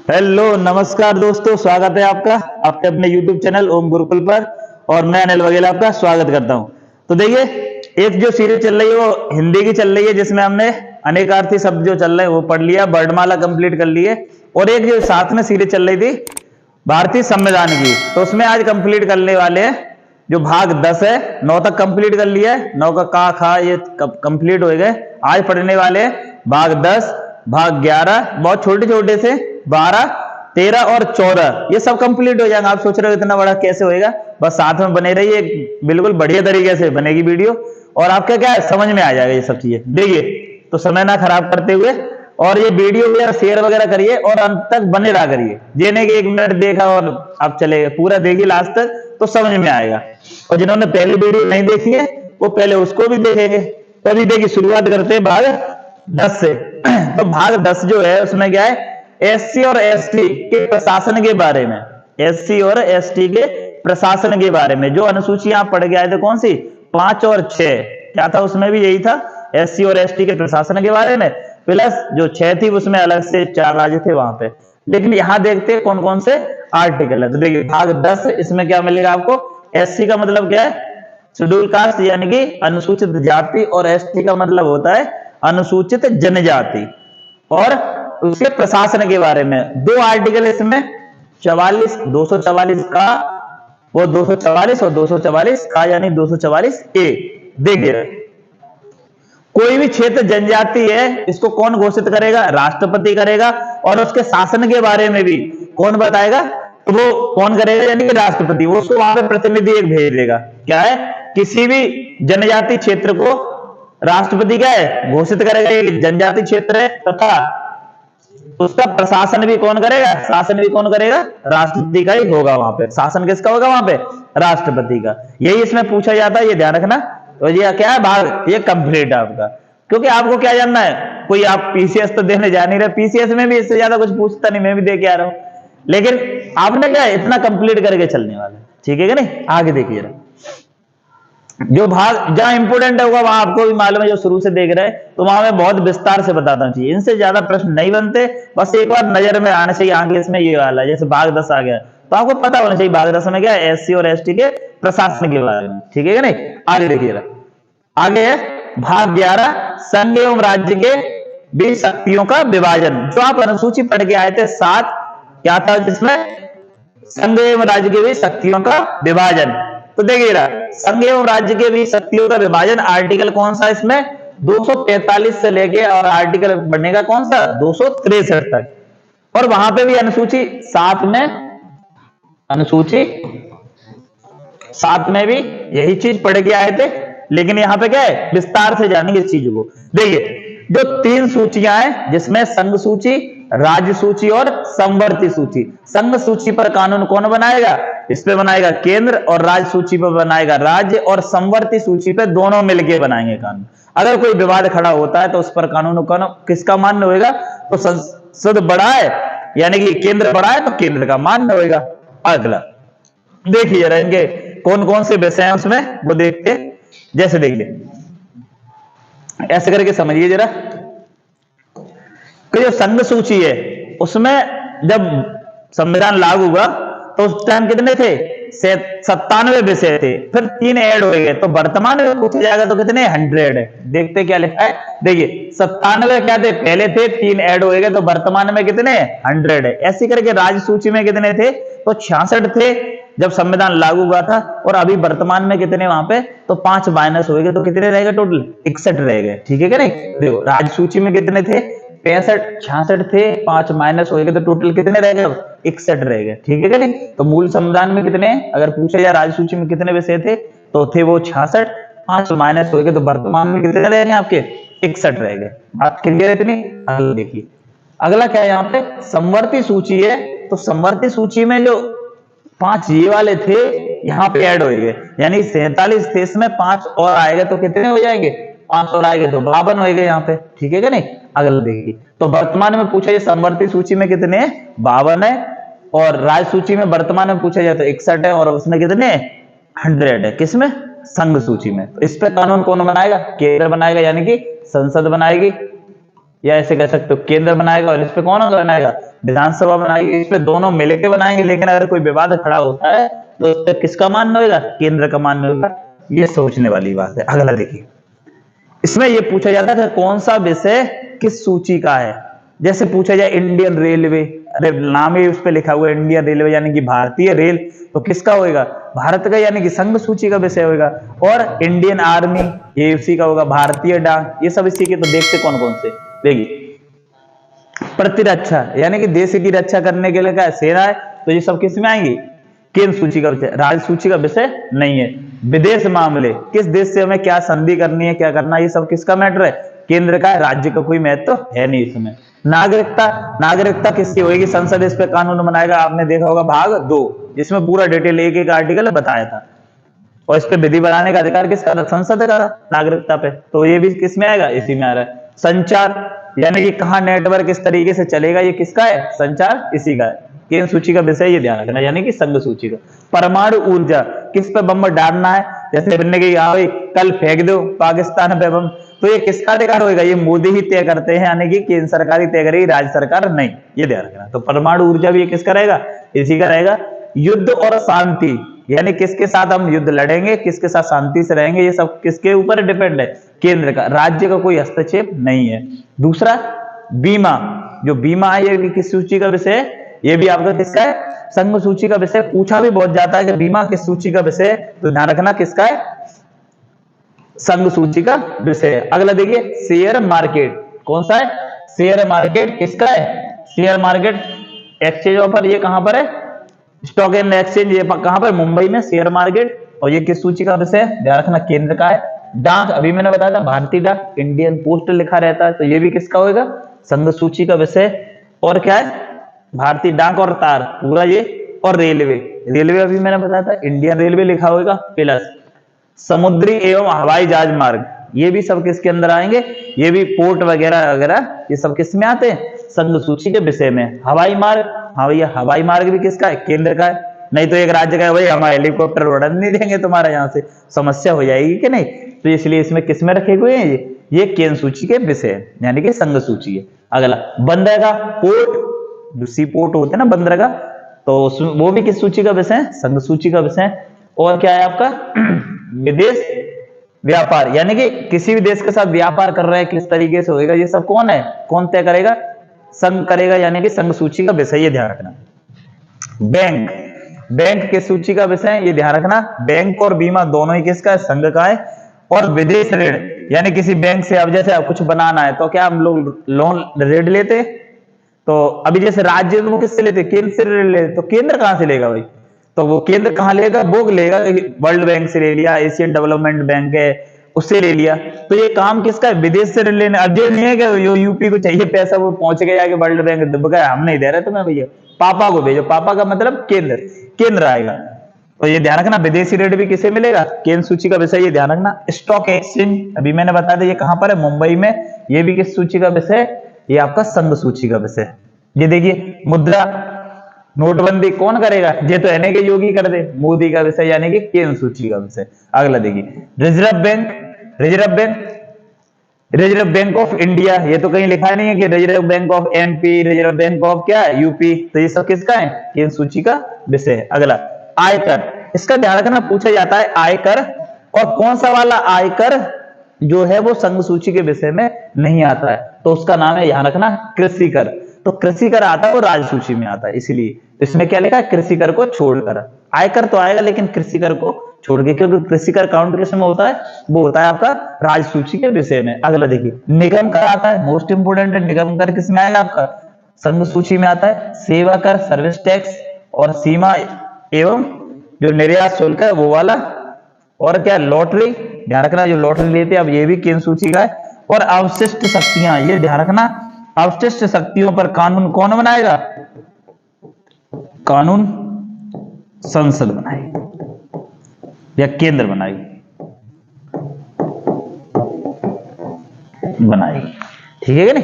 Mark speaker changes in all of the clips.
Speaker 1: Hello नमस्कार दोस्तों, स्वागत है आपका आपके अपने YouTube चैनल ओम गुरुकुल पर। और मैं अनिल वगैरह आपका स्वागत करता हूं। तो देखिए, एक जो सीरीज चल रही है वो हिंदी की चल रही है, जिसमें हमने अनेकार्थी शब्द जो चल रहे हैं वो पढ़ लिया, वर्णमाला कंप्लीट कर ली है। और एक जो साथ में सीरीज चल रही थी भारतीय संविधान की, तो उसमें आज कंप्लीट करने वाले हैं। जो भाग 10 है, 9 तक कंप्लीट कर लिया है, 9 का का खा ये कंप्लीट हो गए। आज पढ़ने वाले हैं भाग 10, भाग 11, बहुत छोटे छोटे से 12, 13 और 14 ये सब कंप्लीट हो जाएंगे। आप सोच रहे हो इतना बड़ा कैसे होएगा? बस साथ में बने रहिए, बिल्कुल बढ़िया तरीके से बनेगी वीडियो और आपका क्या है, समझ में आ जाएगा ये सब चीजें। देखिए, तो समय ना खराब करते हुए और ये वीडियो वगैरह शेयर वगैरह करिए और अंत तक बने रहा करिए। जेने के 1 मिनट देखा और आप चले गए, पूरा देखिए लास्ट तक तो समझ में आएगा। और जिन्होंने पहली वीडियो नहीं देखी है वो पहले उसको भी देखेंगे। तो अभी देखिए, शुरुआत करते हैं भाग 10 से। तो भाग 10 जो है उसमें क्या है, एससी और एसटी के प्रशासन के बारे में। एससी और एसटी के प्रशासन के बारे में जो अनुसूचियां आप पढ़ के आए थे, कौन सी 5 और 6, क्या था उसमें भी यही था, एससी और एसटी के प्रशासन के बारे में। प्लस जो 6 थी उसमें अलग से 4 राज्य थे वहां पे। लेकिन यहां देखते हैं कौन कौन से आर्टिकल है। तो देखिए, भाग 10 इसमें क्या मिलेगा आपको। एससी का मतलब क्या है, शेड्यूल कास्ट यानी कि अनुसूचित जाति, और एसटी का मतलब होता है अनुसूचित जनजाति। और उसके प्रशासन के बारे में 2 आर्टिकल इसमें, 44 244 का, वो 244 और 244 का यानी 244 ए। देखिए, कोई भी क्षेत्र जनजाति है इसको कौन घोषित करेगा, राष्ट्रपति करेगा। और उसके शासन के बारे में भी कौन बताएगा, तो वो कौन करेगा, यानी कि राष्ट्रपति। वो उसको वहां पे प्रतिनिधि एक भेज देगा। क्या है, किसी भी जनजाति क्षेत्र को राष्ट्रपति क्या है, घोषित करेगा जनजाति क्षेत्र है, तथा उसका प्रशासन भी कौन करेगा, शासन भी कौन करेगा, राष्ट्रपति का ही होगा। वहां पे शासन किसका होगा, वहां पे राष्ट्रपति का। यही इसमें पूछा जाता है, ये ध्यान रखना। तो ये क्या है, भाग ये कंप्लीट है आपका। क्योंकि आपको क्या जानना है, कोई आप पीसीएस तो देने जा नहीं रहे, पीसीएस में भी इससे ज्यादा कुछ पूछता नहीं, मैं भी दे के आ रहा हूं। लेकिन आपने क्या इतना कंप्लीट करके चलने वाला, ठीक है कि नहीं। आगे देखिए, जो भाग जहां इंपोर्टेंट होगा वहां आपको भी मालूम है, जो शुरू से देख रहे हैं तो वहां मैं बहुत विस्तार से बताता हूँ। इनसे ज्यादा प्रश्न नहीं बनते, बस एक बार नजर में आना चाहिए आगे इसमें ये वाला। जैसे भाग 10 आ गया तो आपको पता होना चाहिए भाग 10 में क्या है, एससी और एसटी के प्रशासन के बारे में, ठीक है नहीं। आगे देखिएगा, आगे है भाग 11, संघ एवं राज्य के बीच शक्तियों का विभाजन। जो आप अनुसूची पढ़ के आए थे 7, क्या था जिसमें, संघ एवं राज्य के बीच शक्तियों का विभाजन। तो देखिएगा, संघ एवं राज्य के बीच शक्तियों का विभाजन आर्टिकल कौन सा इसमें, 245 से लेके और आर्टिकल बढ़ने कौन सा 263 तक। और वहां पे भी अनुसूची 7 में, अनुसूची 7 में भी यही चीज पढ़ के आए थे। लेकिन यहाँ पे क्या है, विस्तार से जानेंगे इस चीज को। देखिए, जो 3 सूचियां हैं जिसमें संघ सूची, राज्य सूची और संवर्ती सूची। संघ सूची पर कानून कौन बनाएगा, इस पे बनाएगा केंद्र, और राज्य सूची पर बनाएगा राज्य, और संवर्ती सूची पे दोनों मिलके बनाएंगे कानून। अगर कोई विवाद खड़ा होता है तो उस पर कानून किसका मान्य होगा, तो संसद बड़ा है यानी कि केंद्र बड़ा है तो केंद्र का मान्य होगा। अगला देखिए जरा, इनके कौन कौन से विषय हैं उसमें वो देखते हैं। जैसे देखिए, ऐसे करके समझिए जरा कि जो संघ सूची है उसमें जब संविधान लागू हुआ तो उस टाइम कितने थे, 97 विषय थे, फिर 3 ऐड हो गए। तो वर्तमान में पूछा जाएगा तो कितने, 100 है। देखते क्या लिखा है, देखिए 97 क्या थे पहले थे, 3 ऐड हो गए, तो वर्तमान में कितने, 100 है। ऐसी करके राज्य सूची में कितने थे, तो 66 थे जब संविधान लागू हुआ था। और अभी वर्तमान में कितने वहां पे, तो 5 माइनस हो गए, तो कितने रहेगा टोटल, 61 रह गए, ठीक है क्या नहीं। देखो, राज्य सूची में कितने थे, 65, 66 थे, 5 माइनस हो गए, तो टोटल कितने रह गए, 61 रह गए, ठीक है क्या नहीं। तो मूल संविधान में कितने, अगर पूछा जाए राज्य सूची में कितने विषय थे, तो थे वो 66, 5 माइनस हो गए, तो वर्तमान में कितने रह गए आपके, 61 रह गए। बात क्लियर है इतनी। अगला देखिए, अगला क्या है यहाँ पे, संवर्ती सूची है। तो संवर्ती सूची में जो 5 ये वाले थे यहाँ पे ऐड हो गए, यानी 47 थे, इसमें 5 और आएगा तो कितने हो जाएंगे, 5 और आएंगे तो 52 हो गए यहाँ पे, ठीक है क्या नहीं। अगला देखिए, तो वर्तमान में पूछा जाए संवर्ती सूची में कितने हैं, 52 है। और राज्य सूची में वर्तमान में पूछा जाए तो 61 है, और उसमें कितने 100 है, किसमें, संघ सूची में। तो इस पे कानून कौन बनाएगा, केंद्र बनाएगा, यानी कि संसद बनाएगी। या ऐसे कह सकते हो केंद्र बनाएगा, और इस पे कौन बनाएगा, विधानसभा बनाएगी। इस पे दोनों मिलकर बनाएंगे, लेकिन अगर कोई विवाद खड़ा होता है तो उस पर किसका मान्य होगा, केंद्र का मान्य होगा। ये सोचने वाली बात है। अगला देखिए, इसमें ये पूछा जाता है कौन सा विषय किस सूची का है। जैसे पूछा जाए इंडियन रेलवे, अरे नाम ही उस पर लिखा हुआ है इंडियन रेलवे, यानी कि भारतीय रेल, तो किसका होगा, भारत का, यानी कि संघ सूची का विषय होगा। और इंडियन आर्मी, ये उसी का होगा। भारतीय डाक, ये सब इसी के। तो देखते कौन कौन से, देखिए प्रतिरक्षा, यानी कि देश की रक्षा करने के लिए क्या सेना है, तो ये सब किस में आएंगी, केंद्र सूची का विषय, राज्य सूची का विषय नहीं है। विदेश मामले, किस देश से हमें क्या संधि करनी है, क्या करना है, ये सब किसका मैटर है, केंद्र का है, राज्य का कोई महत्व तो है नहीं इसमें। नागरिकता, नागरिकता किसकी होगी, संसद इस पे कानून बनाएगा। आपने देखा होगा भाग 2, जिसमें पूरा डिटेल एक एक आर्टिकल बताया था। और इस पे विधि बनाने का अधिकार किसका था, संसद का था नागरिकता पे। तो ये भी किस में आएगा, इसी में आ रहा है। संचार, यानी कि कहाँ नेटवर्क किस तरीके से चलेगा, ये किसका है, संचार इसी का है। केंद्र सूची का विषय ये ध्यान रखना, यानी कि संघ सूची का। परमाणु ऊर्जा, किस पे बम डालना है, जैसे बनने की हाँ भाई कल फेंक दो पाकिस्तान पे बम, तो ये किसका अधिकार होगा, ये मोदी ही तय करते हैं, यानी कि केंद्र सरकार ही तय करेगी, राज्य सरकार नहीं। ये ध्यान रखना। तो परमाणु ऊर्जा भी ये किसका रहेगा, इसी का रहेगा। युद्ध और शांति, यानी किसके साथ हम युद्ध लड़ेंगे, किसके साथ शांति से रहेंगे, ये सब किसके ऊपर डिपेंड है, केंद्र का, राज्य का कोई हस्तक्षेप नहीं है। दूसरा बीमा, जो बीमा है ये भी किस सूची का विषय है, ये भी आपका किसका है, संघ सूची का विषय। पूछा भी बहुत जाता है कि बीमा किस सूची का विषय है, तो ध्यान रखना किसका है, संघ सूची का विषय है। अगला देखिए शेयर मार्केट, कौन सा है, शेयर मार्केट किसका है, शेयर मार्केट एक्सचेंज ऑफर, ये कहां पर है, स्टॉक एंड एक्सचेंज, ये कहां पर, मुंबई में शेयर मार्केट। और ये किस सूची का विषय है, ध्यान रखना केंद्र का है। डाक, अभी मैंने बताया था भारतीय डाक, इंडियन पोस्ट लिखा रहता है, तो ये भी किसका होगा, संघ सूची का विषय। और क्या है, भारतीय डाक और तार पूरा ये। और रेलवे, रेलवे अभी मैंने बताया था इंडियन रेलवे लिखा होगा प्लस। समुद्री एवं हवाई जहाज मार्ग, ये भी सब किसके अंदर आएंगे, ये भी पोर्ट वगैरह वगैरह, ये सब किस में आते हैं, संघ सूची के विषय में। हवाई मार्ग, हाँ भैया हवाई मार्ग भी किसका है, केंद्र का है। नहीं तो एक राज्य का है भाई हम हेलीकॉप्टर उड़न नहीं देंगे तुम्हारे यहाँ से, समस्या हो जाएगी कि नहीं। तो इसलिए इसमें किस में रखे हुए हैं, ये केंद्र सूची के विषय है, यानी कि संघ सूची है। अगला बंदरगाह, पोर्ट, जो सी पोर्ट होते हैं ना बंदरगाह, तो वो भी किस सूची का विषय है, संघ सूची का विषय है। और क्या है आपका विदेश व्यापार, यानी कि किसी भी देश के साथ व्यापार कर रहे हैं किस तरीके से होगा, ये सब कौन है, कौन तय करेगा, संघ करेगा, यानी कि संघ सूची का विषय, ये ध्यान रखना। बैंक, बैंक किस सूची का विषय है, ये ध्यान रखना। बैंक और बीमा दोनों ही किसका है, संघ का है। और विदेश ऋण, यानी किसी बैंक से अब जैसे कुछ बनाना है तो क्या हम लोग लोन ऋण लेते, तो अभी जैसे राज्य वो किससे लेते, केंद्र से ऋण लेते, तो केंद्र कहां से लेगा भाई, तो वो केंद्र कहां लेगा, वो लेगा वर्ल्ड बैंक से ले लिया, एशियन डेवलपमेंट बैंक है उससे ले लिया। तो ये काम किसका है, विदेश से ऋण लेने। अब ये नहीं है कि यूपी को चाहिए पैसा, वो पहुंच गया कि वर्ल्ड बैंक दब गया, हम नहीं दे रहे तुम्हें भैया, पापा को भेजो, पापा का मतलब केंद्र, केंद्र आएगा। तो ये ध्यान रखना, विदेशी ऋण भी किसे मिलेगा, केंद्र सूची का विषय, ये ध्यान रखना। स्टॉक एक्सचेंज, अभी मैंने बताया था ये कहां पर है, मुंबई में, ये भी किस सूची का विषय, ये आपका संघ सूची का विषय। ये देखिए मुद्रा, नोटबंदी कौन करेगा, ये तो एन के योगी कर दे, मोदी का विषय, यानी कि केंद्र सूची का विषय। अगला देखिए reserve bank, reserve bank, reserve bank of India, ये तो कहीं लिखा नहीं है कि reserve bank of MP, reserve bank of क्या है यूपी, तो ये सब किसका है, केंद्र सूची का विषय है। अगला आयकर, इसका ध्यान रखना, पूछा जाता है आयकर, और कौन सा वाला आयकर जो है वो संघ सूची के विषय में नहीं आता है, तो उसका नाम है, ध्यान रखना, कृषि कर। तो कृषि कर आता है वो राज्य सूची में आता है, इसलिए इसमें क्या लिखा है, कृषि कर को छोड़कर। आयकर तो आएगा लेकिन कृषि कर को छोड़ के, क्योंकि कृषि कर काउंट किस में होता है, वो होता है आपका राज्य सूची के विषय में। अगला देखिए निगम कर आता है, मोस्ट इंपोर्टेंट है, निगम कर किसमें आएगा आपका, संघ सूची में आता है। सेवा कर, सर्विस टैक्स, और सीमा एवं जो निर्यात शुल्क है वो वाला। और क्या, लॉटरी, ध्यान रखना, जो लॉटरी लेते हैं अब ये भी केंद्र सूची का है। और अवशिष्ट शक्तियां, ये ध्यान रखना, अवशिष्ट शक्तियों पर कानून कौन बनाएगा, कानून संसद बनाएगी या केंद्र बनाएगी, बनाएगी, ठीक है कि नहीं।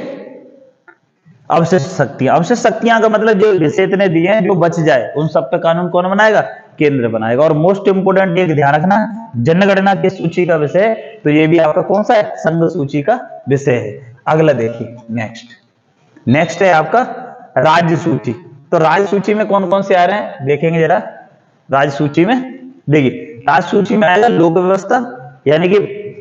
Speaker 1: अवशिष्ट शक्तियां, अवशिष्ट शक्तियां का मतलब जो विषय इतने दिए हैं जो बच जाए उन सब पे कानून कौन बनाएगा, केंद्र बनाएगा। और मोस्ट इंपोर्टेंट एक ध्यान रखना, जनगणना किस सूची का विषय है, तो ये भी आपका कौन सा है, संघ सूची का विषय है। अगला देखिए नेक्स्ट है आपका राज्य सूची। तो राज्य सूची में कौन कौन से आ रहे हैं देखेंगे जरा। राज्य सूची में देखिए, राज्य सूची में आएगा लोक व्यवस्था, यानी कि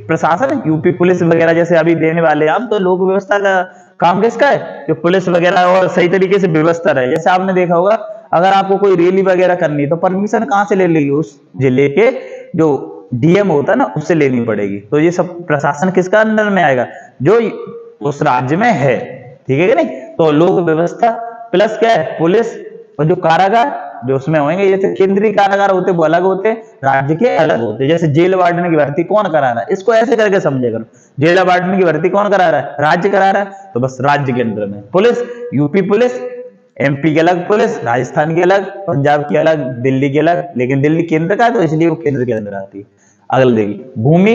Speaker 1: प्रशासन, यूपी पुलिस वगैरह जैसे अभी देने वाले हैं आप। तो लोक व्यवस्था का काम किसका है, जो पुलिस वगैरह और सही तरीके से व्यवस्था रहे। जैसे आपने देखा होगा, अगर आपको कोई रैली वगैरह करनी है तो परमिशन कहां से ले लेगी, उस जिले के जो डीएम होता है ना, उससे लेनी पड़ेगी। तो ये सब प्रशासन किसका अंदर में आएगा, जो उस राज्य में है, ठीक है कि नहीं। तो लोक व्यवस्था प्लस क्या है, पुलिस, और जो कारागार जो उसमें होंगे, जैसे केंद्रीय कारागार होते वो अलग होते, राज्य के अलग होते। जैसे जेल वार्डन की भर्ती कौन करा रहा है, इसको ऐसे करके समझे करो, जेल वार्डन की भर्ती कौन करा रहा है, राज्य करा रहा है। तो बस राज्य के अंदर में पुलिस, यूपी पुलिस, एमपी के अलग पुलिस, राजस्थान की अलग, पंजाब की अलग, दिल्ली की अलग। लेकिन दिल्ली केंद्र का है तो इसलिए वो केंद्र के अंदर आती है। अगला देखिए भूमि,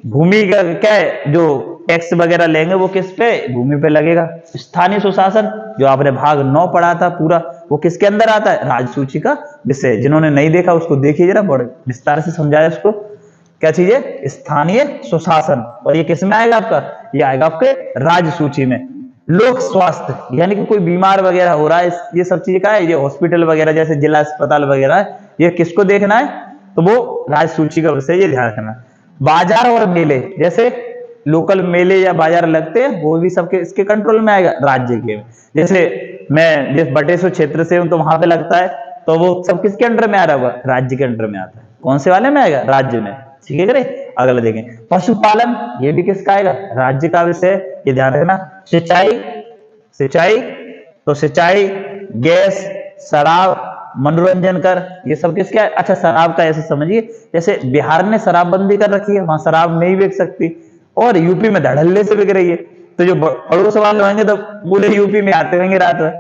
Speaker 1: भूमि का क्या है, जो टैक्स वगैरह लेंगे वो किस पे, भूमि पे लगेगा। स्थानीय सुशासन, जो आपने भाग 9 पढ़ा था पूरा, वो किसके अंदर आता है, राज्य सूची का विषय। जिन्होंने नहीं देखा उसको देखिए जरा, बड़े विस्तार से समझाया उसको। क्या चीज है, स्थानीय सुशासन। और ये किस में आएगा आपका, ये आएगा आपके राज्य सूची में। लोक स्वास्थ्य, यानी कि कोई बीमार वगैरह हो रहा है, ये सब चीजें का है, ये हॉस्पिटल वगैरह जैसे जिला अस्पताल वगैरह है, ये किसको देखना है, तो वो राज्य सूची का विषय, ये ध्यान रखना। बाजार और मेले, जैसे लोकल मेले या बाजार लगते हैं, वो भी सबके इसके कंट्रोल में आएगा, राज्य के। जैसे मैं जिस बटेश्वर क्षेत्र से हूं तो वहां पे लगता है, तो वो सब किसके अंडर में आ रहा होगा, राज्य के अंडर में आता है। कौन से वाले में आएगा, राज्य में, ठीक है करे। अगला देखें पशुपालन, ये भी किसका आएगा, राज्य का विषय, ये ध्यान रखना। सिंचाई, सिंचाई तो सिंचाई, गैस, शराब, मनोरंजन कर, ये सब किसका है। अच्छा शराब का ऐसे समझिए, जैसे बिहार ने शराबबंदी कर रखी है, वहां शराब नहीं बेच सकती, और यूपी में धड़ल्ले से बिक रही है। तो जो पड़ोस वाले होंगे तो पूरे यूपी में आते होंगे रात में,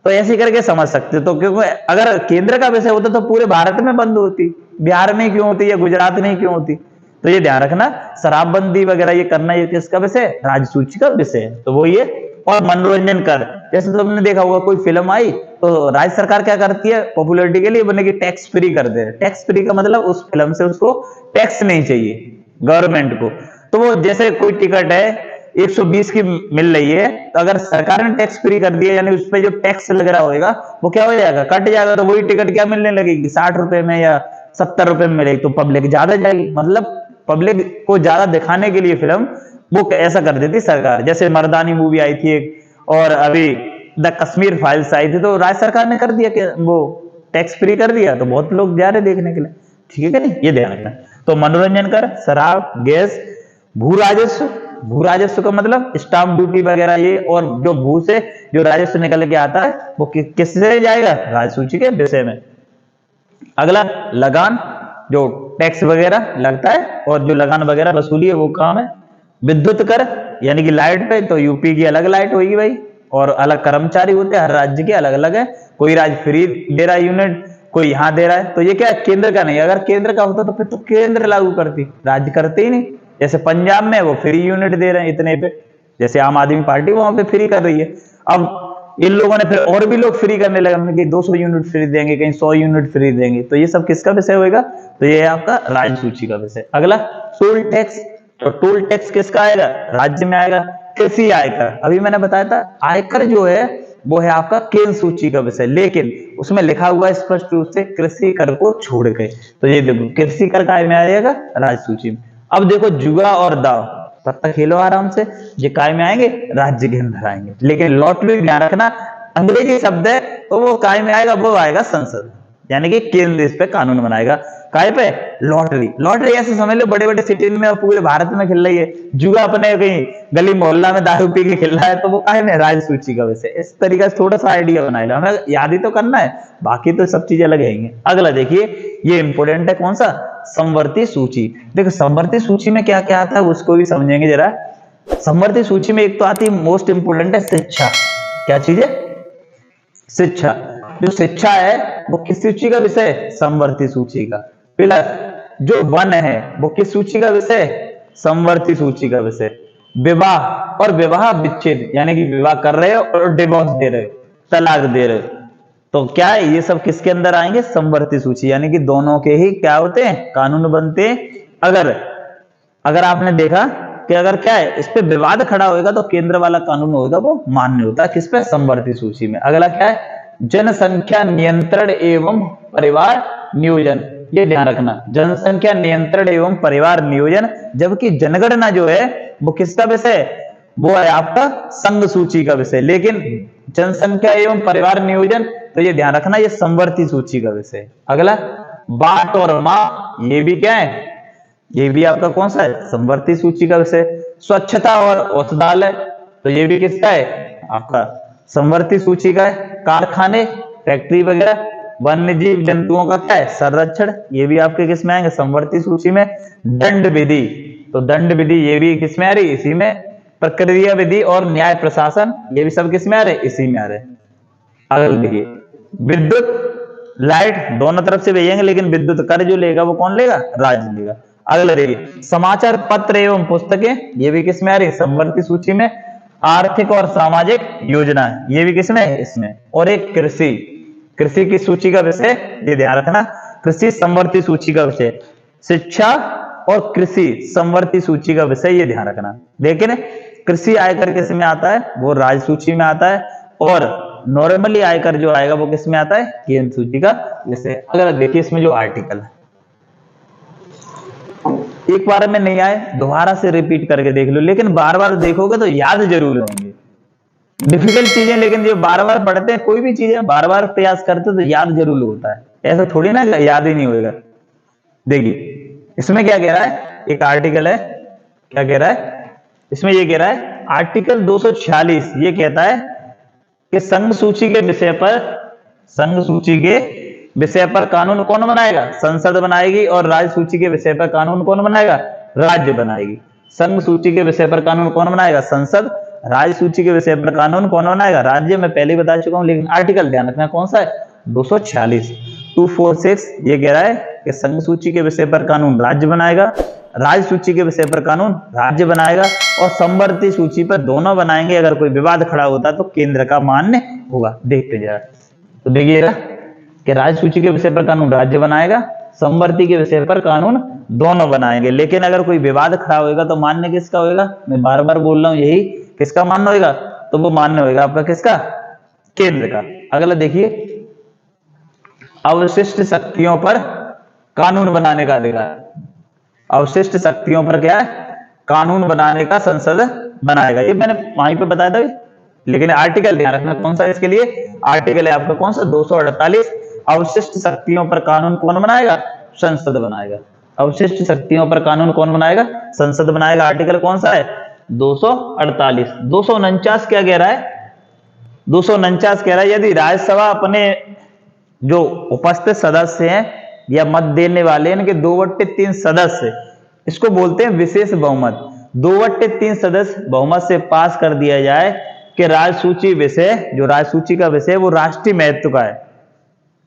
Speaker 1: तो ऐसे करके समझ सकते हो। तो क्योंकि अगर केंद्र का विषय होता तो पूरे भारत में बंद होती, बिहार में क्यों होती या गुजरात में क्यों होती। तो ये ध्यान रखना, शराबबंदी वगैरह ये करना, ये किसका विषय, राज्य सूची का विषय है। तो वो ये, और मनोरंजन कर, जैसे तुमने देखा होगा कोई फिल्म आई तो राज्य सरकार क्या करती है, पॉपुलैरिटी के लिए बने की टैक्स फ्री कर दे। टैक्स फ्री का मतलब उस फिल्म से उसको टैक्स नहीं चाहिए गवर्नमेंट को। तो वो जैसे कोई टिकट है 120 की मिल रही है, तो अगर सरकार ने टैक्स फ्री कर दिया, यानी उस पर जो टैक्स लग रहा होगा वो क्या हो जाएगा, कट जाएगा। तो वही टिकट क्या मिलने लगेगी, 60 रुपए में या 70 रुपए में मिलेगी। तो पब्लिक ज्यादा जाएगी, मतलब पब्लिक को ज्यादा दिखाने के लिए फिल्म वो ऐसा कर देती सरकार। जैसे मर्दानी मूवी आई थी एक, और अभी द कश्मीर फाइल्स आई थी, तो राज्य सरकार ने कर दिया कि वो टैक्स फ्री कर दिया, तो बहुत लोग जा रहे देखने के लिए, ठीक है कि नहीं, ये ध्यान रखना। तो मनोरंजन कर, शराब, गैस, भू राजस्व, भू राजस्व का मतलब स्टाम्प ड्यूटी वगैरह ये, और जो भू से जो राजस्व निकल के आता है वो किससे जाएगा, राज्य सूची के विषय में। अगला लगान, जो टैक्स वगैरह लगता है और जो लगान वगैरह वसूली है वो काम है। विद्युत कर, यानी कि लाइट पे, तो यूपी की अलग लाइट होगी भाई, और अलग कर्मचारी होते हैं, हर राज्य के अलग अलग है। कोई राज्य फ्री दे रहा है यूनिट, कोई यहाँ दे रहा है, तो ये क्या केंद्र का नहीं। अगर केंद्र का होता तो फिर तो केंद्र लागू करती, राज्य करते ही नहीं। जैसे पंजाब में वो फ्री यूनिट दे रहे हैं इतने पे, जैसे आम आदमी पार्टी वहां पे फ्री कर रही है। अब इन लोगों ने फिर और भी लोग फ्री करने लगे, कहीं 200 यूनिट फ्री देंगे, कहीं 100 यूनिट फ्री देंगे। तो ये सब किसका विषय होगा, तो ये है आपका राज्य सूची का विषय। अगला टोल टैक्स, तो टोल टैक्स किसका आएगा, राज्य में आएगा। कृषि आयकर, अभी मैंने बताया था आयकर जो है वो है आपका केंद्र सूची का विषय, लेकिन उसमें लिखा हुआ स्पष्ट रूप से कृषि कर को छोड़ के। तो ये देखो कृषि कर काय में आएगा, राज्य सूची में। अब देखो जुआ और दाव, पत्ता खेलो आराम से, ये काय में आएंगे, राज्य के अंदर आएंगे। लेकिन लॉटरी ध्यान रखना, अंग्रेजी शब्द है तो वो काय में आएगा, वो आएगा संसद, यानी कि केंद्र इस पे कानून बनाएगा। काय पे, लॉटरी। लॉटरी ऐसे समझ लो बड़े बड़े सिटी में और पूरे भारत में खेल रही है। जुआ अपने कहीं गली मोहल्ला में दारू पी के खेल रहा है, तो वो काय में, राज्य सूची का वैसे। इस तरीके से थोड़ा सा आइडिया बनाएगा, हमें याद ही तो करना है, बाकी तो सब चीजें अलग रहेंगे। अगला देखिए, ये इंपोर्टेंट है, कौन सा, समवर्ती सूची। देखो समवर्ती सूची में क्या क्या आता है उसको भी समझेंगे जरा। समवर्ती सूची में एक तो आती है मोस्ट इंपोर्टेंट है शिक्षा। क्या चीज है, शिक्षा। जो शिक्षा है वो किस सूची का विषय है, समवर्ती सूची का। प्लस जो वन है वो किस सूची का विषय है, समवर्ती सूची का विषय। विवाह और विवाह विच्छेद, यानी कि विवाह कर रहे हो और डिवोर्स दे रहे हो, तलाक दे रहे हो, तो क्या है, ये सब किसके अंदर आएंगे, समवर्ती सूची। यानी कि दोनों के ही क्या होते हैं, कानून बनते हैं। अगर आपने देखा कि अगर क्या है इस पे विवाद खड़ा होगा तो केंद्र वाला कानून होगा वो मान्य होता है। किस पे? समवर्ती सूची में। अगला क्या है? जनसंख्या नियंत्रण एवं परिवार नियोजन। ये ध्यान रखना, जनसंख्या नियंत्रण एवं परिवार नियोजन, जबकि जनगणना जो है वो किसका विषय है? वो है आपका संघ सूची का विषय। लेकिन जनसंख्या एवं परिवार नियोजन, तो ये ध्यान रखना, ये समवर्ती सूची का विषय। अगला बाट और माप, ये भी क्या है? ये भी आपका कौन सा है? समवर्ती सूची का विषय। स्वच्छता और औषधालय, तो ये भी किसका है? आपका समवर्ती सूची का है। कारखाने, फैक्ट्री वगैरह, वन्य जीव जंतुओं का क्या है? संरक्षण, ये भी आपके किस में आएंगे? समवर्ती सूची में। दंड विधि, तो दंड विधि ये भी किस में आ रही? इसी में। प्रक्रिया विधि और न्याय प्रशासन, ये भी सब किस में आ रहे? इसी में आ रहे। अगला देखिए, विद्युत लाइट दोनों तरफ से भेजेंगे, लेकिन विद्युत कर जो लेगा वो कौन लेगा? राज्य लेगा। अगला देखिए, समाचार पत्र एवं पुस्तकें, ये भी किस में आ रही? समवर्ती सूची में। आर्थिक और सामाजिक योजना, ये भी किसमें? इसमें। और एक कृषि, कृषि की सूची का विषय, ये ध्यान रखना, कृषि समवर्ती सूची का विषय। शिक्षा और कृषि समवर्ती सूची का विषय, ये ध्यान रखना। लेकिन कृषि आयकर किस में आता है? वो राज्य सूची में आता है। और नॉर्मली आयकर जो आएगा वो किस में आता है? केंद्र सूची का विषय। अगर देखिए इसमें जो आर्टिकल है, एक बार में नहीं आए, दोबारा से रिपीट करके देख लो, लेकिन बार बार देखोगे तो याद जरूर रहेंगे। डिफिकल्ट चीजें, लेकिन जो बार बार पढ़ते हैं कोई भी चीजें बार बार प्रयास करते तो याद जरूर होता है। ऐसा थोड़ी ना याद ही नहीं होगा। देखिए इसमें क्या कह रहा है? एक आर्टिकल है, क्या कह रहा है इसमें? ये कह रहा है आर्टिकल 246, ये कहता है कि संघ सूची के विषय पर, संघ सूची के विषय पर कानून कौन बनाएगा? संसद बनाएगी। और राज्य सूची के विषय पर कानून कौन बनाएगा? राज्य बनाएगी। संघ सूची के विषय पर कानून कौन बनाएगा? संसद। राज्य सूची के विषय पर कानून कौन बनाएगा? राज्य। मैं पहले ही बता चुका हूं, लेकिन आर्टिकल ध्यान रखना कौन सा है? 246, 246। ये कह रहा है कि संघ सूची के विषय पर कानून राज्य बनाएगा, राज्य सूची के विषय पर कानून राज्य बनाएगा, और समवर्ती सूची पर दोनों बनाएंगे। अगर कोई विवाद खड़ा होता तो केंद्र का मान्य होगा। देखते जरा, तो देखिएगा कि राज्य सूची के विषय पर कानून राज्य बनाएगा, समवर्ती के विषय पर कानून दोनों बनाएंगे। लेकिन अगर कोई विवाद खड़ा होगा तो मान्य किसका होगा? मैं बार बार बोल रहा हूं, यही किसका मान्य होगा? तो वो मान्य होगा आपका किसका? केंद्र का। अगला देखिए, अवशिष्ट शक्तियों पर कानून बनाने का अधिकार। अवशिष्ट शक्तियों पर क्या है? कानून बनाने का संसद बनाएगा। ये मैंने वहीं पे बताया था, लेकिन आर्टिकल ध्यान रखना कौन सा है इसके लिए? आर्टिकल है आपका कौन सा? 248। अवशिष्ट शक्तियों पर कानून कौन बनाएगा? संसद बनाएगा। अवशिष्ट शक्तियों पर कानून कौन बनाएगा? संसद बनाएगा। आर्टिकल कौन सा है? 248। 249 क्या कह रहा है? 249 कह रहा है यदि राज्यसभा अपने जो उपस्थित सदस्य हैं या मत देने वाले, इनके 2/3 सदस्य, इसको बोलते हैं विशेष बहुमत, 2/3 सदस्य बहुमत से पास कर दिया जाए कि राजसूची विषय, जो राजसूची का विषय वो राष्ट्रीय महत्व का है।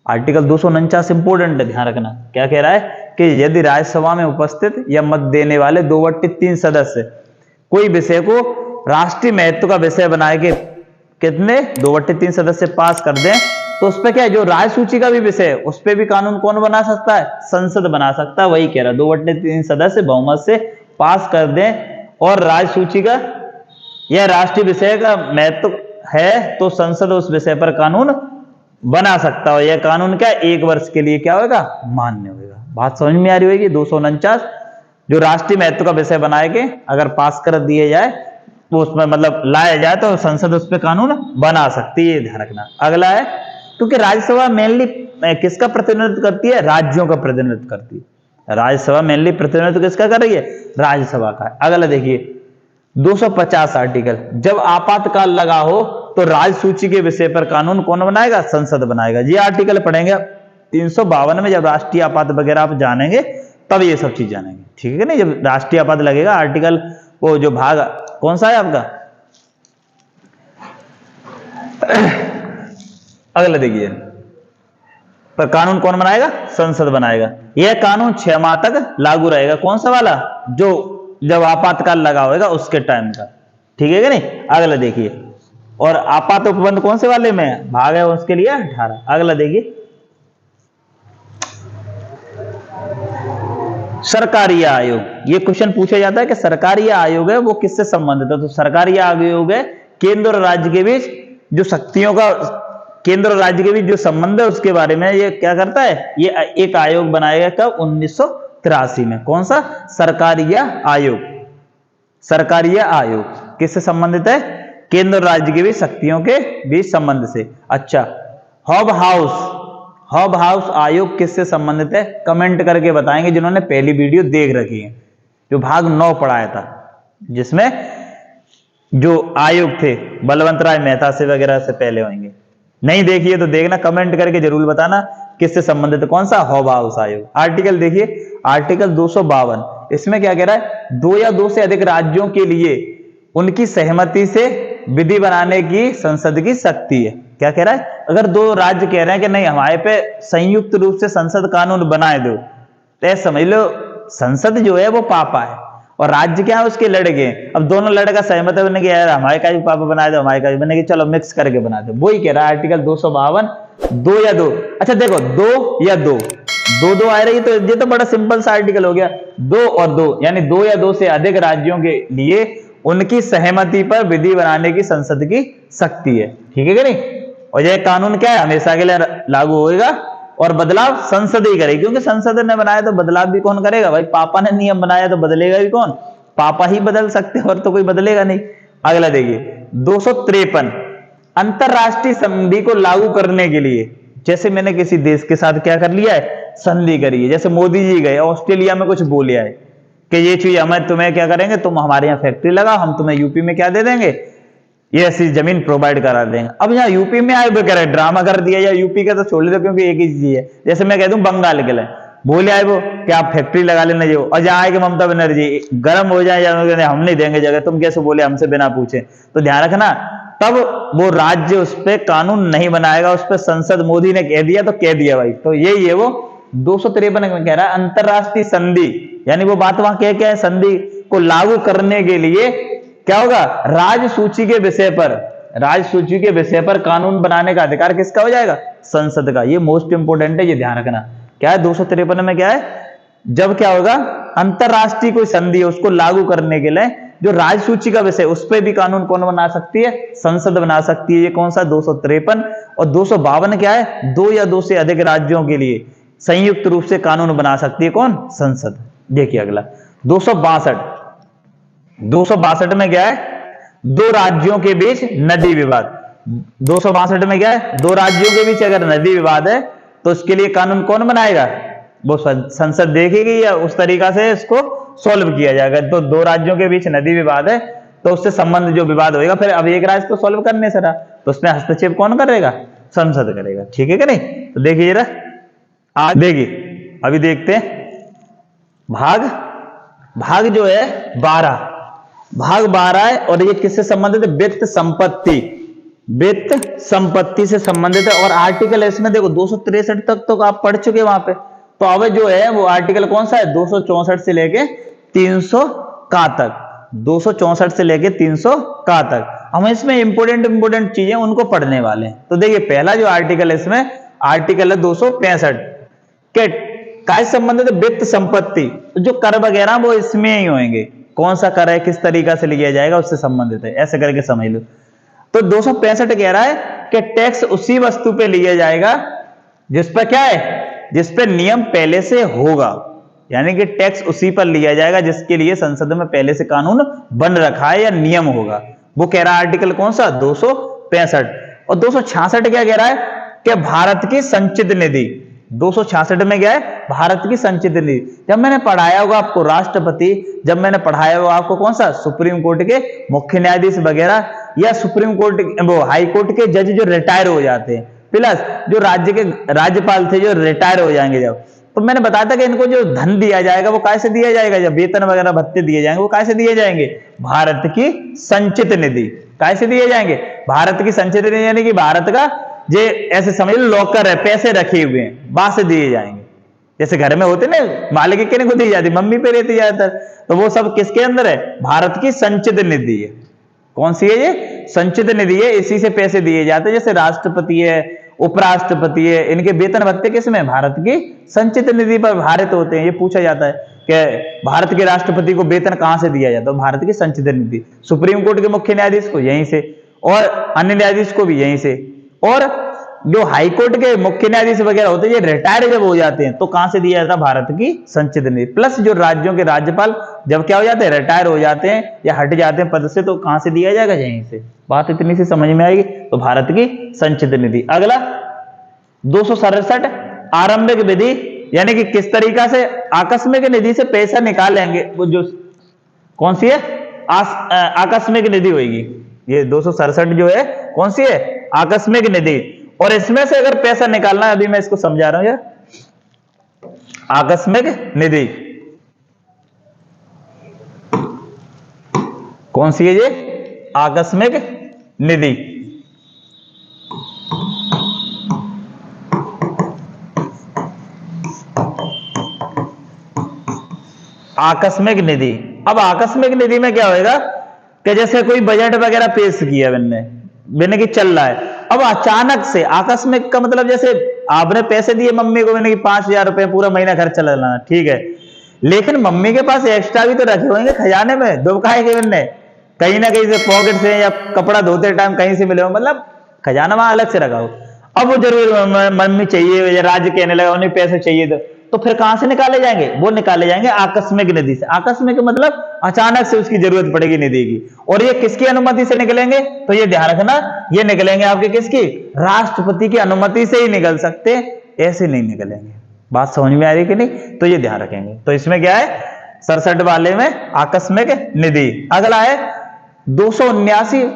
Speaker 1: आर्टिकल 249 इंपोर्टेंट है, ध्यान रखना। क्या कह रहा है कि यदि राज्यसभा में उपस्थित या मत देने वाले 2/3 सदस्य कोई विषय को राष्ट्रीय महत्व का विषय बनाए के, कितने? 2/3 सदस्य पास कर दें, तो उस पर क्या है? जो राजसूची का भी विषय है उस पर भी कानून कौन बना सकता है? संसद बना सकता है। वही कह रहा है, 2/3 सदस्य बहुमत से पास कर दें और राजसूची का यह राष्ट्रीय विषय का महत्व है तो संसद उस विषय पर कानून बना सकता है। यह कानून क्या? 1 वर्ष के लिए क्या होगा? मान्य होगा। बात समझ में आ रही होगी? 249 जो राष्ट्रीय महत्व का विषय बनाएंगे, अगर पास कर दिए जाए तो उसमें मतलब लाया जाए तो संसद उस पर कानून बना सकती है, ध्यान रखना। अगला है, क्योंकि राज्यसभा मेनली किसका प्रतिनिधित्व करती है? राज्यों का प्रतिनिधित्व करती है। राज्यसभा मेनली प्रतिनिधित्व किसका कर रही है? राज्यसभा का। अगला देखिए 250 आर्टिकल, जब आपातकाल लगा हो तो राज्य सूची के विषय पर कानून कौन बनाएगा? संसद बनाएगा। ये आर्टिकल पढ़ेंगे 352 में, जब राष्ट्रीय आपात वगैरह आप जानेंगे तब ये सब चीज जानेंगे, ठीक है ना? जब राष्ट्रीय आपात लगेगा, आर्टिकल वो जो भाग कौन सा है आपका? अगला देखिए, पर कानून कौन बनाएगा? संसद बनाएगा। यह कानून 6 माह तक लागू रहेगा। कौन सा वाला? जो जब आपातकाल लगा होगा उसके टाइम का, ठीक है कि नहीं? अगला देखिए, और आपात उपबंध कौन से वाले में भाग है? उसके लिए 18। अगला देखिए, सरकारी आयोग। ये क्वेश्चन पूछा जाता है कि सरकारी आयोग है वो किससे संबंधित है। तो सरकारी आयोग है केंद्र और राज्य के बीच जो शक्तियों का, केंद्र और राज्य के बीच जो संबंध है उसके बारे में ये क्या करता है, ये एक आयोग बनाया गया कब, 1983 में। कौन सा, सरकारी आयोग। सरकारी आयोग किससे संबंधित है, केंद्र और राज्य के बीच शक्तियों के बीच संबंध से। अच्छा, हब हाउस आयोग किससे संबंधित है, कमेंट करके बताएंगे जिन्होंने पहली वीडियो देख रखी है, जो भाग 9 पढ़ाया था, जिसमें जो आयोग थे बलवंत राय मेहता से वगैरह से पहले होंगे। नहीं देखिए तो देखना, कमेंट करके जरूर बताना किससे संबंधित, कौन सा, हब हाउस आयोग। आर्टिकल देखिए, आर्टिकल 252, इसमें क्या कह रहा है, 2 या 2 से अधिक राज्यों के लिए उनकी सहमति से विधि बनाने की संसद की शक्ति है। क्या कह रहा है, अगर 2 राज्य कह रहे हैं कि नहीं हमारे पे संयुक्त रूप से संसद कानून बनाए दो, तो ऐसा समझ लो संसद जो है वो पापा है और राज्य क्या है उसके लड़के। अब दोनों लड़का सहमत है, कि यार हमारे का भी पापा बना दो, हमारे का भी बनेगी, चलो मिक्स करके बना दो। वही कह रहा है आर्टिकल 252, 2 या 2। अच्छा देखो, 2 या 2, 2 आ रही, तो ये तो बड़ा सिंपल सा आर्टिकल हो गया। 2 और 2 यानी 2 या 2 से अधिक राज्यों के लिए उनकी सहमति पर विधि बनाने की संसद की शक्ति है। ठीक है कि नहीं। और यह कानून क्या है, हमेशा के लिए लागू होगा और बदलाव संसद ही करेगी, क्योंकि संसद ने बनाया तो बदलाव भी कौन करेगा भाई, पापा ने नियम बनाया तो बदलेगा भी कौन, पापा ही बदल सकते हैं और तो कोई बदलेगा नहीं। अगला देखिए 253, अंतरराष्ट्रीय संधि को लागू करने के लिए, जैसे मैंने किसी देश के साथ क्या कर लिया है, संधि करी है। जैसे मोदी जी गए ऑस्ट्रेलिया में कुछ बोले आए कि ये चीज हमें, तुम्हें क्या करेंगे, तुम हमारे यहाँ फैक्ट्री लगाओ, हम तुम्हें यूपी में क्या दे देंगे, ये ऐसी जमीन प्रोवाइड करा देंगे। अब यहाँ यूपी में आए वो कह रहे ड्रामा कर दिया, या यूपी का तो छोड़ दो क्योंकि एक ही चीज है। जैसे मैं कह दूं बंगाल के लिए बोले आए वो कि आप फैक्ट्री लगा लेना, जो और जहाँ आएगी ममता बनर्जी गर्म हो जाए, या हम नहीं देंगे जगह, तुम कैसे बोले हमसे बिना पूछे। तो ध्यान रखना, तब वो राज्य उस पर कानून नहीं बनाएगा, उस पर संसद, मोदी ने कह दिया तो कह दिया भाई। तो यही है वो 253 में कह रहा है अंतरराष्ट्रीय संधि, यानी वो बात वहां क्या है, संधि को लागू करने के लिए क्या होगा, राज्य सूची के विषय पर कानून बनाने का अधिकार किसका हो जाएगा, संसद का। ये मोस्ट इंपोर्टेंट है, ये ध्यान रखना। क्या है 253 में क्या है, जब क्या होगा, अंतरराष्ट्रीय कोई संधि है उसको लागू करने के लिए जो राज्य सूची का विषय, उस पर भी कानून कौन बना सकती है, संसद बना सकती है। ये कौन सा 253। और 252 क्या है, 2 या 2 से अधिक राज्यों के लिए संयुक्त रूप से कानून बना सकती है कौन, संसद। देखिए अगला 262 में क्या है, 2 राज्यों के बीच नदी विवाद। 262 में क्या है, 2 राज्यों के बीच अगर नदी विवाद है तो उसके लिए कानून कौन बनाएगा, वो संसद देखेगी, या उस तरीका से इसको सॉल्व किया जाएगा। तो 2 राज्यों के बीच नदी विवाद है तो उससे संबंध जो विवाद होगा, फिर अब एक राज्य तो सॉल्व करने से रहा, तो उसमें हस्तक्षेप कौन करेगा, संसद करेगा। ठीक है कि नहीं। तो देखिए जरा आज देखिए, अभी देखते हैं भाग जो है 12, भाग 12 है और ये किससे संबंधित है, वित्त संपत्ति से संबंधित है। और आर्टिकल इसमें देखो 263 तक तो आप पढ़ चुके वहां पे। तो अब जो है वो आर्टिकल कौन सा है, 264 से लेके 300 का तक, 264 से लेके 300 का तक हम इसमें इंपोर्टेंट चीजें उनको पढ़ने वाले हैं। तो देखिए पहला जो आर्टिकल है इसमें, आर्टिकल है 265 के काय संबंधित है, वित्त संपत्ति। तो जो कर वगैरह वो इसमें ही होंगे, कौन सा कर है, किस तरीका से लिया जाएगा, उससे संबंधित है, ऐसे करके समझ लो। तो 265 कह रहा है कि टैक्स उसी वस्तु पे लिया जाएगा जिस पर क्या है, जिस पे नियम पहले से होगा, यानी कि टैक्स उसी पर लिया जाएगा जिसके लिए संसद में पहले से कानून बन रखा है या नियम होगा। वो कह रहा है आर्टिकल कौन सा, 265। और 266 क्या कह रहा है कि भारत की संचित निधि। 266 में क्या है, भारत की संचित निधि। जब मैंने पढ़ाया होगा आपको राष्ट्रपति, जब मैंने पढ़ाया होगा आपको कौन सा, सुप्रीम कोर्ट के मुख्य न्यायाधीश वगैरह, या सुप्रीम कोर्ट वो हाई कोर्ट के जज जो रिटायर हो जाते हैं, प्लस जो राज्य के राज्यपाल थे जो रिटायर हो जाएंगे जब, तो मैंने बताया था कि इनको जो धन दिया जाएगा वो कैसे दिया जाएगा, जब वेतन वगैरह भत्ते दिए जाएंगे वो कैसे दिए जाएंगे, भारत की संचित निधि। कैसे दिए जाएंगे, भारत की संचित निधि, यानी कि भारत का जे ऐसे समझ लो लॉकर है, पैसे रखे हुए हैं, वहां से दिए जाएंगे। जैसे घर में होते ना, मालिक के को दी जाती, मम्मी पे रहती ज्यादातर, तो वो सब किसके अंदर है, भारत की संचित निधि है। कौन सी है ये, संचित निधि है, इसी से पैसे दिए जाते हैं। जैसे राष्ट्रपति है, उपराष्ट्रपति है, इनके वेतन भत्ते किसमें, भारत की संचित निधि पर भारित होते हैं, ये पूछा जाता है। कि भारत के राष्ट्रपति को वेतन कहां से दिया जाता है, भारत की संचित निधि। सुप्रीम कोर्ट के मुख्य न्यायाधीश को यहीं से, और अन्य न्यायाधीश को भी यहीं से। और जो हाई कोर्ट के मुख्य न्यायाधीश वगैरह होते हैं, ये रिटायर जब हो जाते हैं तो कहां से दिया जाता है, भारत की संचित निधि। प्लस जो राज्यों के राज्यपाल जब क्या हो जाते हैं, रिटायर हो जाते हैं या हट जाते हैं पद से, तो कहां से दिया जाएगा, यहीं से। बात इतनी सी समझ में आएगी। तो भारत की संचित निधि। अगला 267 आरंभिक विधि, यानी कि किस तरीका से आकस्मिक निधि से पैसा निकालेंगे, वो जो कौन सी है, आकस्मिक निधि होगी। ये 267 जो है कौन सी है, आकस्मिक निधि। और इसमें से अगर पैसा निकालना है, अभी मैं इसको समझा रहा हूं यार, आकस्मिक निधि कौन सी है, ये आकस्मिक निधि। आकस्मिक निधि। अब आकस्मिक निधि में क्या होएगा कि जैसे कोई बजट वगैरह पेश किया मैंने कि चल रहा है, अब अचानक से, आकस्मिक का मतलब जैसे आपने पैसे दिए मम्मी को, मैंने कि 5,000 रुपए पूरा महीना खर्च चलाना, ठीक है, लेकिन मम्मी के पास एक्स्ट्रा भी तो रखे होंगे खजाने में, दुबकाए के मैंने कहीं ना कहीं से पॉकेट से या कपड़ा धोते टाइम कहीं से मिले हो, मतलब खजाना वहां अलग से रखा हो। अब वो जरूर मम्मी चाहिए या राज्य कहने लगा उन्हें पैसे चाहिए, तो फिर कहां से निकाले जाएंगे, वो निकाले जाएंगे आकस्मिक निधि से। आकस्मिक मतलब अचानक से उसकी जरूरत पड़ेगी निधि की। और ये किसकी अनुमति से निकलेंगे, तो ये ध्यान रखना, ये निकलेंगे आपके किसकी, राष्ट्रपति की अनुमति से ही निकल सकते, ऐसे नहीं निकलेंगे। बात समझ में आ रही कि नहीं, तो ये ध्यान रखेंगे। तो इसमें क्या है, 67 वाले में आकस्मिक निधि। अगला है 279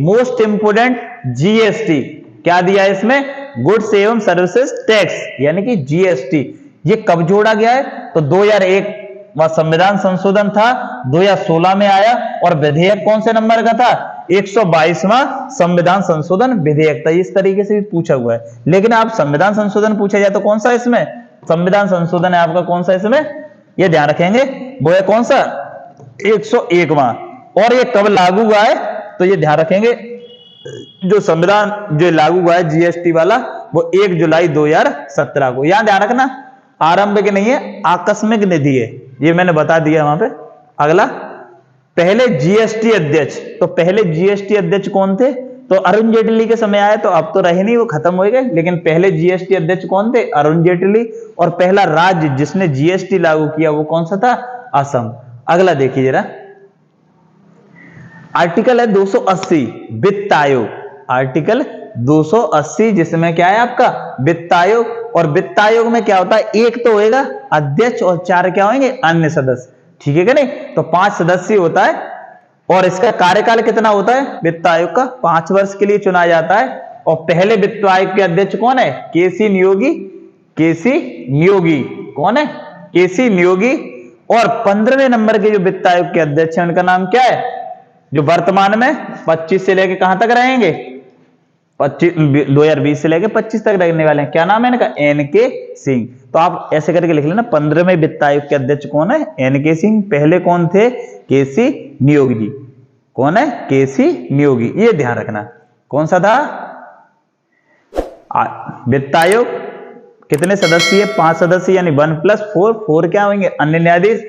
Speaker 1: मोस्ट इंपोर्टेंट जीएसटी। क्या दिया है इसमें, गुड्स एवं सर्विसेज टैक्स, यानी कि जीएसटी। ये कब जोड़ा गया है, तो 2001 वह संविधान संशोधन था, 2016 में आया। और विधेयक कौन से नंबर का था, 122वां संविधान संशोधन विधेयक था। इस तरीके से भी पूछा हुआ है। लेकिन आप संविधान संशोधन पूछा जाए तो कौन सा इसमें संविधान संशोधन है आपका, कौन सा इसमें, ये ध्यान रखेंगे, वो है कौन सा, 101वां। और ये कब लागू हुआ है, तो ये ध्यान रखेंगे, जो संविधान जो लागू हुआ है जीएसटी वाला, वो 1 जुलाई 2017 को। यहां ध्यान रखना, आरंभिक नहीं है, आकस्मिक निधि है, ये मैंने बता दिया वहां पे। अगला, पहले जीएसटी अध्यक्ष, तो पहले जीएसटी अध्यक्ष कौन थे, तो अरुण जेटली के समय आए, तो अब तो रहे नहीं, वो खत्म हो गए। लेकिन पहले जीएसटी अध्यक्ष कौन थे, अरुण जेटली। और पहला राज्य जिसने जीएसटी लागू किया वो कौन सा था, असम। अगला देखिए जरा, आर्टिकल है 280 वित्त आयोग। आर्टिकल 280 जिसमें क्या है आपका, वित्त आयोग। और वित्त आयोग में क्या होता है, एक तो होएगा अध्यक्ष और 4 क्या होंगे, अन्य सदस्य, ठीक है कि नहीं। तो 5 सदस्य होता है। और इसका कार्यकाल कितना होता है वित्त आयोग का, 5 वर्ष के लिए चुना जाता है। और पहले वित्त आयोग के अध्यक्ष कौन है, केसी नियोगी। केसी नियोगी कौन है, केसी नियोगी। और 15वें नंबर के जो वित्त आयोग के अध्यक्ष हैं उनका नाम क्या है, जो वर्तमान में 25 से लेके कहां तक रहेंगे, 2020 से लेके 25 तक रहने वाले हैं। क्या नाम है इनका, एनके सिंह। तो आप ऐसे करके लिख लेना, 15वें वित्त आयोग के अध्यक्ष कौन है, एनके सिंह। पहले कौन थे, केसी नियोगी जी। कौन है, केसी नियोगी, ये ध्यान रखना। कौन सा था वित्त आयोग, कितने सदस्य, 5 सदस्य, यानी 1+4, 4 क्या होंगे, अन्य न्यायाधीश।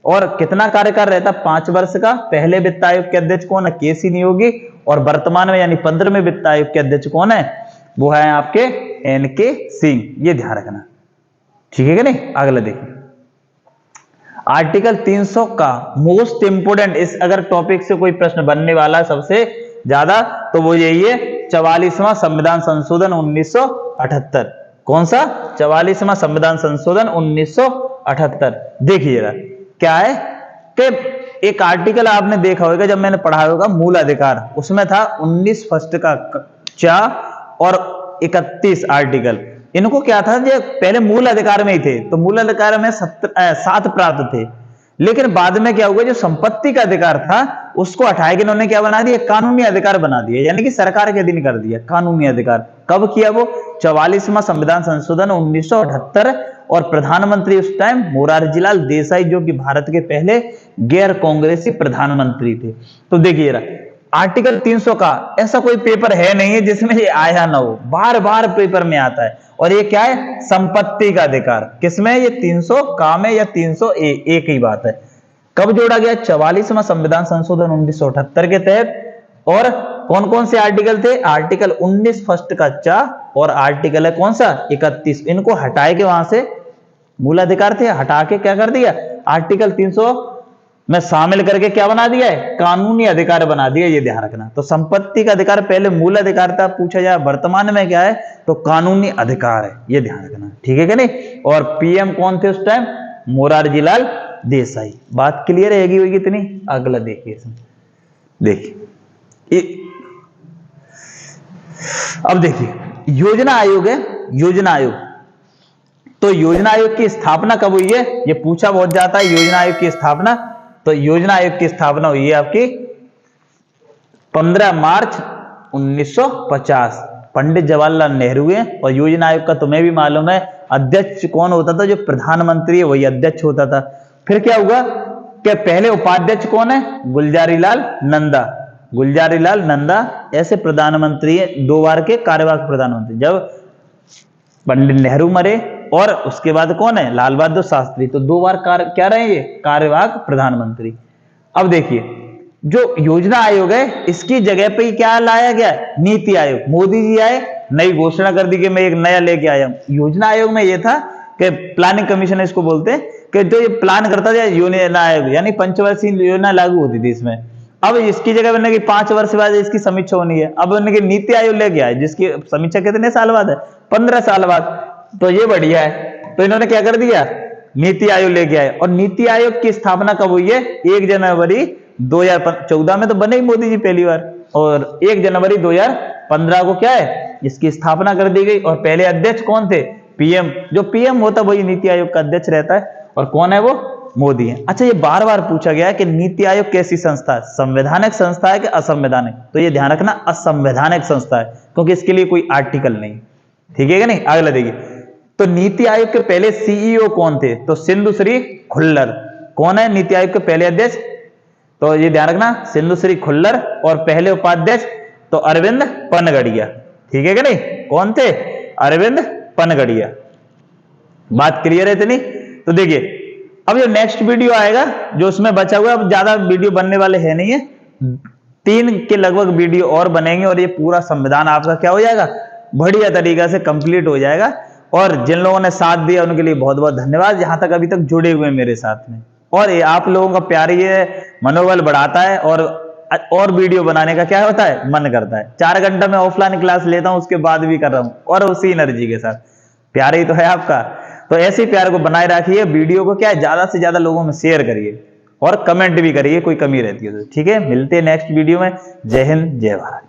Speaker 1: और कितना कार्यकाल रहता, 5 वर्ष का। पहले वित्त आयोग के अध्यक्ष कौन है, केसी नियोगी। और वर्तमान में यानी 15वें वित्त आयोग के अध्यक्ष कौन है, वो है आपके एनके सिंह। ये ध्यान रखना, ठीक है कि नहीं। अगला देखिए, आर्टिकल 300 का मोस्ट इंपोर्टेंट, इस अगर टॉपिक से कोई प्रश्न बनने वाला सबसे ज्यादा, तो वो यही है, 44वां संविधान संशोधन 1978। कौन सा, 44वां संविधान संशोधन 1978। देखिए जरा क्या है कि एक आर्टिकल आपने देखा होगा जब मैंने पढ़ाया होगा, मूल अधिकार, उसमें था 19 फर्स्ट का चा और 31 आर्टिकल। इनको क्या था, जो पहले मूल अधिकार में ही थे, तो मूल अधिकार में 7 प्राप्त थे। लेकिन बाद में क्या हुआ, जो संपत्ति का अधिकार था उसको हटाया के इन्होंने क्या बना दिया, कानूनी अधिकार बना दिया, यानी कि सरकार के अधीन कर दिया कानूनी अधिकार। कब किया वो, 44वां संविधान संशोधन 1978। और प्रधानमंत्री उस टाइम मोरारजी लाल देसाई, जो कि भारत के पहले गैर कांग्रेसी प्रधानमंत्री थे। तो देखिए आर्टिकल 300 का ऐसा कोई पेपर है नहीं है जिसमें ये आया ना हो, बार बार पेपर में आता है। और ये क्या है? संपत्ति का अधिकार। किसमें? ये 300 का में या 300 एक ही बात है। कब जोड़ा गया? 44वां संविधान संशोधन 1978 के तहत। और कौन कौन से आर्टिकल थे? आर्टिकल 19 फर्स्ट का चा और आर्टिकल है कौन सा? 31। इनको हटाए के वहां से मूलाधिकार थे, हटा के क्या कर दिया? आर्टिकल 300 में शामिल करके क्या बना दिया है? कानूनी अधिकार बना दिया। ये ध्यान रखना। तो संपत्ति का अधिकार पहले मूल अधिकार था, पूछा जाए वर्तमान में क्या है तो कानूनी अधिकार है। ये ध्यान रखना, ठीक है कि नहीं। और पीएम कौन थे उस टाइम? मोरारजी लाल देसाई। बात क्लियर रहेगी होगी कितनी? अगला देखिए इसमें, देखिए अब देखिए योजना आयोग है, योजना आयोग। तो योजना आयोग की स्थापना कब हुई है? ये पूछा बहुत जाता है। योजना आयोग की स्थापना, तो योजना आयोग की स्थापना हुई है आपकी 15 मार्च 1950, पंडित जवाहरलाल नेहरू है। और योजना आयोग का तुम्हें भी मालूम है अध्यक्ष कौन होता था? जो प्रधानमंत्री है वही अध्यक्ष होता था। फिर क्या हुआ कि पहले उपाध्यक्ष कौन है? गुलजारी लाल नंदा। गुलजारी लाल नंदा ऐसे प्रधानमंत्री है, 2 बार के कार्यवाहक प्रधानमंत्री। जब पंडित नेहरू मरे और उसके बाद कौन है? लाल बहादुर शास्त्री। तो 2 बार क्या रहे ये? कार्यवाहक प्रधानमंत्री। अब देखिए जो योजना आयोग है इसकी जगह पे क्या लाया गया? नीति आयोग। मोदी जी आए, नई घोषणा कर दी कि मैं एक नया लेके आया हूं। योजना आयोग में यह था कि प्लानिंग कमीशन इसको बोलते हैं, कि जो ये प्लान करता था योजना आयोग, यानी पंचवर्षीय योजना लागू होती थी इसमें। अब इसकी जगह बनने की 5 वर्ष बाद इसकी समीक्षा होनी है। अब बनने की नीति आयोग लेके आए जिसकी समीक्षा कितने साल बाद है? 15 साल बाद। तो ये बढ़िया है। तो इन्होंने क्या कर दिया? नीति आयोग लेके आए। और नीति आयोग की स्थापना कब हुई है? 1 जनवरी 2014 में तो बने ही मोदी जी पहली बार, और 1 जनवरी 2015 को क्या है? इसकी स्थापना कर दी गई। और पहले अध्यक्ष कौन थे? पीएम। जो पीएम होता वही नीति आयोग का अध्यक्ष रहता है। और कौन है वो? मोदी है। अच्छा, ये बार बार पूछा गया कि नीति आयोग कैसी संस्था है? संवैधानिक संस्था है कि असंवैधानिक? तो ये ध्यान रखना असंवैधानिक संस्था है, क्योंकि इसके लिए कोई आर्टिकल नहीं। ठीक है कि नहीं? अगला देखिए, तो नीति आयोग के पहले सीईओ कौन थे? तो सिंधु श्री खुल्लर। कौन है नीति आयोग के पहले अध्यक्ष? तो ये ध्यान रखना सिंधु श्री खुल्लर। और पहले उपाध्यक्ष तो अरविंद पनगड़िया। ठीक है कि नहीं? कौन थे? अरविंद पनगड़िया। बात क्लियर है इतनी? तो देखिए अब जो नेक्स्ट वीडियो आएगा जो उसमें बचा हुआ है, अब ज्यादा वीडियो बनने वाले हैं नहीं है, 3 के लगभग वीडियो और बनेंगे और ये पूरा संविधान आपका क्या हो जाएगा? बढ़िया तरीका से कंप्लीट हो जाएगा। और जिन लोगों ने साथ दिया उनके लिए बहुत बहुत धन्यवाद, जहां तक अभी तक जुड़े हुए मेरे साथ में। और ये आप लोगों का प्यार ये मनोबल बढ़ाता है और वीडियो बनाने का क्या होता है? मन करता है। 4 घंटा मैं ऑफलाइन क्लास लेता हूं, उसके बाद भी कर रहा हूं और उसी एनर्जी के साथ। प्यार ही तो है आपका। तो ऐसे प्यार को बनाए रखिए। वीडियो को क्या है ज्यादा से ज्यादा लोगों में शेयर करिए और कमेंट भी करिए, कोई कमी रहती है तो। ठीक है, मिलते हैं नेक्स्ट वीडियो में। जय हिंद, जय भारत।